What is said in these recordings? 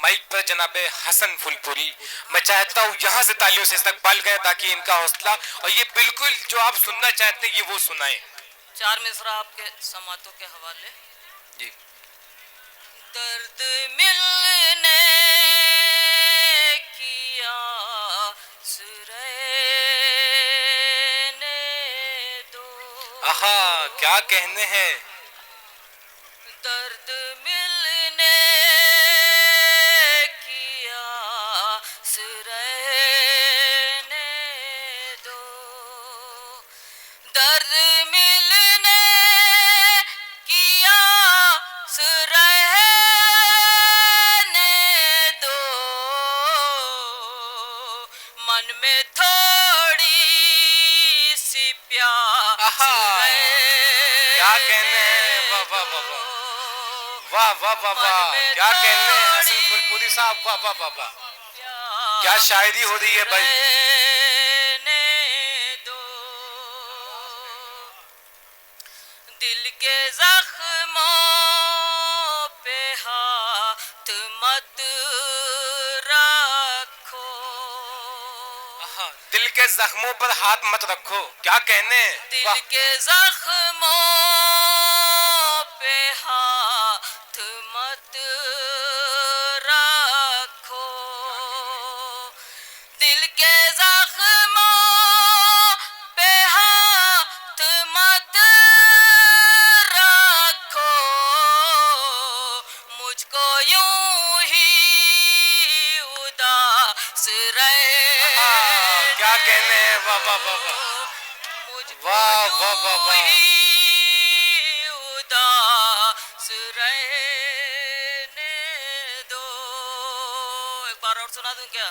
Mic पर जनाबे हसन फुलपुरी। मैं चाहता हूँ यहाँ से तालियों से इस्तकबाल करें ताकि इनका हौसला और ये बिल्कुल जो आप सुनना चाहते हैं ये वो सुनाएं। चार मिसरा आपके समातों के हवाले। जी। दर्द मिलने की आस रहने दो। आहा क्या कहने हैं। दर्द मिलने की आस रहने दो। दर्द मिलने की आस रहने दो। मन में थोड़ी सी प्यास आहा क्या कहने हैं। वाह वाह वाह वाह वाह वाह वाह वाह क्या कहने हैं हसन फुलपुरी साहब। वाह वाह वाह वाह क्या शायरी हो रही है भाई। दो दिल के जख्मों पे हाथ मत रखो। दिल के जख्मों पर हाथ मत रखो। क्या कहने हैं। दिल के जख्मों पे हाथ मत रखो। दिल के जख्मों पे हाथ मत रखो। मुझको यूं ही उदास क्या कहने हैं। वाह वाह वाह वाह वाह वाह वाह वाह उदास रहने दो। एक बार और सुना दूं क्या।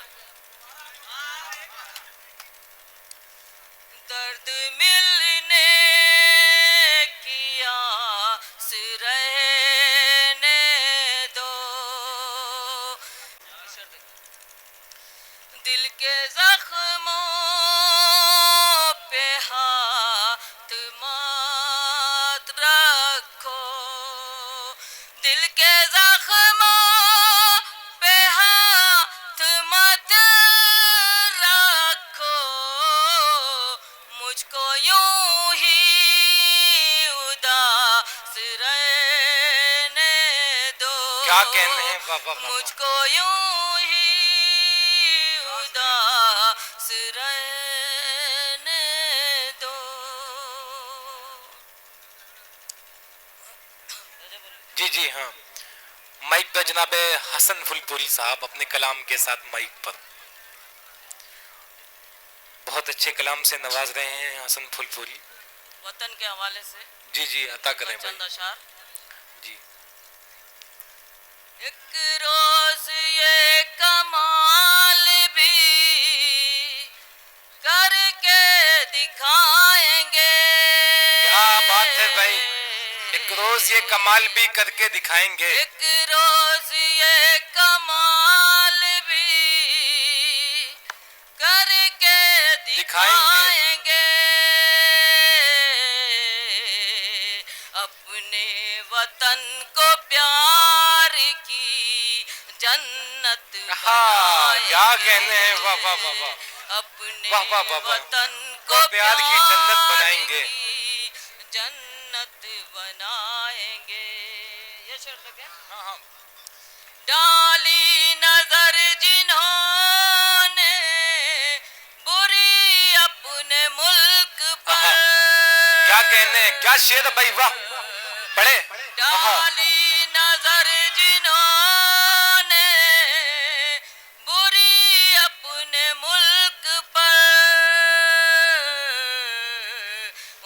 दर्द मिलने की आस रहने दो। दिल के जख्मों पे हाथ मत रखो। दिल के जख्मों पे हाथ मत रखो। मुझको यूं ही उदास रहने दो। क्या कहने हैं। वाह वाह वाह मुझको यूं ही उदास रहने दो। जी जी हाँ माइक पर जनाबे हसन फुलपुरी साहब अपने कलाम के साथ माइक पर बहुत अच्छे कलाम से नवाज रहे हैं हसन फुलपुरी। वतन के हवाले से जी जी अता करें भाई। चंद अशार। जी। एक रोज ये कमाल भी करके दिखाएंगे। क्या बात है भाई। एक रोज ये कमाल भी करके दिखाएंगे। एक रोज ये कमाल भी करके दिखाएंगे। अपने वतन को प्यार की जन्नत क्या कहने हैं। वाह वाह वाह वाह अपने वाह वाह वाह वाह वतन को प्यार की जन्नत बनाएंगे। जन्नत बनाएंगे। ये शेर तक है। हाँ हाँ डाली नजर जिन्होंने बुरी अपने मुल्क पर। क्या कहने हैं। क्या शेर भाई। वाह पढ़े। डाली नजर जिन्होंने बुरी अपने मुल्क पर।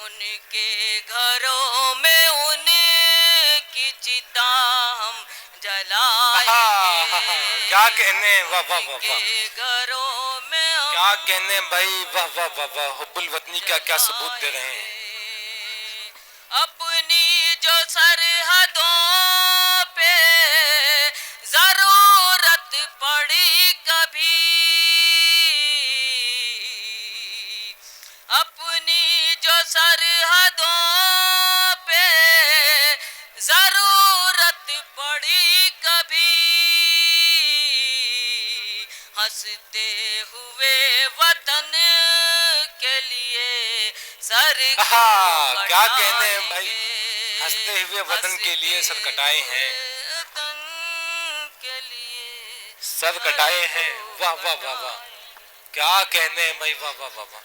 उनके घरों में उनकी चिता हम जलाएंगे। क्या कहने हैं। वाह वाह वाह वाह घरों में क्या कहने हैं भाई। वाह वाह वाह वाह हुब्बुल वतनी का क्या सबूत दे रहे हैं। अपनी जो सरहदों पे जरूरत पड़ी कभी। अपनी जो सरहदों पे जरूरत पड़ी कभी। हंसते हुए वतन के लिए सर हाँ, क्या कहने हैं भाई, हंसते हुए वतन के लिए सर कटाए हैं, वतन के लिए सर कटाए हैं। वाह वाह वाह वाह, क्या कहने हैं भाई, वाह वाह वाह वाह।